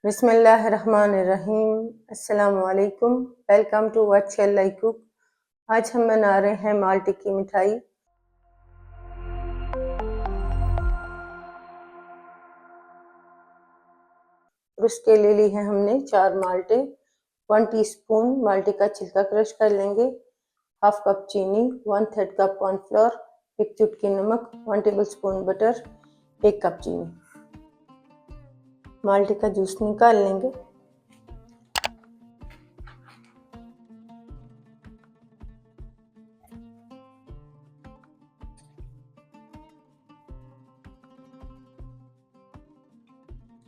बिस्मिल्लाहिर्रहमानिर्रहीम। अस्सलामुअलैकुम। Welcome to what shall I cook. आज हम बना रहे हैं माल्टे की मिठाई। उसके ले ली है हमने 4 माल्टे। 1 टीस्पून माल्टे का छिलका क्रश कर लेंगे। 1/2 कप चीनी, 1/3 कप कॉर्नफ्लोर, 1 चुटकी नमक, 1 टेबलस्पून बटर, 1 कप चीनी। माल्टे का जूस निकाल लेंगे।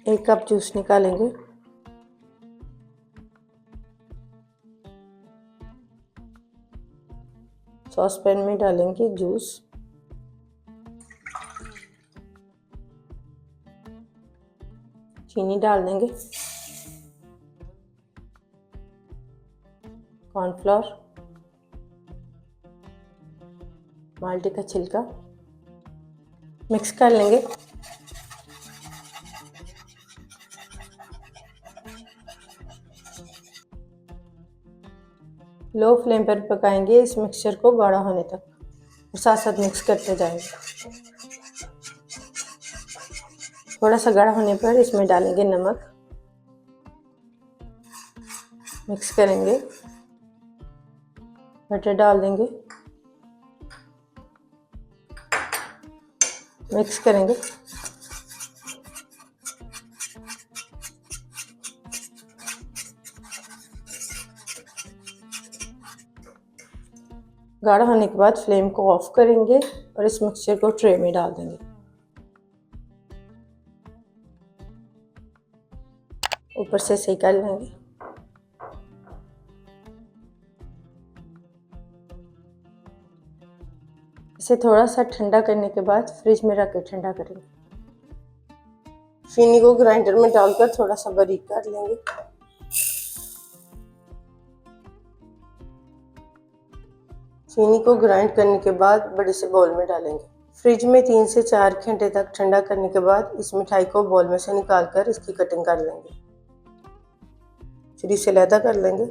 एक कप जूस निकालेंगे। सॉस पैन में डालेंगे जूस। चीनी डाल देंगे। कॉर्नफ्लोर, माल्टे का छिलका मिक्स कर लेंगे। लो फ्लेम पर पकाएंगे इस मिक्सचर को गाढ़ा होने तक और साथ साथ मिक्स करते जाएंगे। थोड़ा सा गाढ़ा होने पर इसमें डालेंगे नमक, मिक्स करेंगे। बटर डाल देंगे, मिक्स करेंगे। गाढ़ा होने के बाद फ्लेम को ऑफ करेंगे और इस मिक्सचर को ट्रे में डाल देंगे। ऊपर से सही कर लेंगे। इसे थोड़ा सा ठंडा करने के बाद फ्रिज में रख के ठंडा करेंगे। चीनी को ग्राइंडर में डालकर थोड़ा सा बारीक कर लेंगे। चीनी को ग्राइंड करने के बाद बड़े से बाउल में डालेंगे। फ्रिज में 3 से 4 घंटे तक ठंडा करने के बाद इस मिठाई को बाउल में से निकालकर इसकी कटिंग कर लेंगे। छुरी से अलहदा कर लेंगे।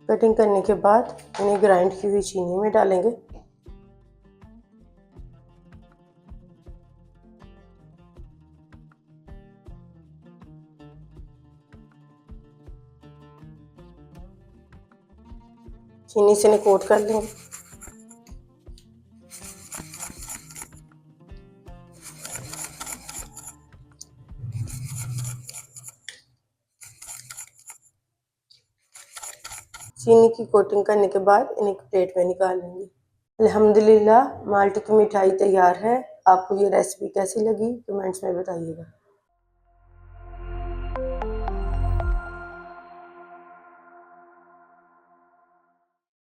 कटिंग करने के बाद इन्हें ग्राइंड की हुई चीनी में डालेंगे। चीनी से इन्हें कोट कर लेंगे। चीनी की कोटिंग करने के बाद इन्हें प्लेट में निकाल लेंगे। अल्हम्दुलिल्लाह, माल्टे की मिठाई तैयार है। आपको ये रेसिपी कैसी लगी कमेंट्स में बताइएगा।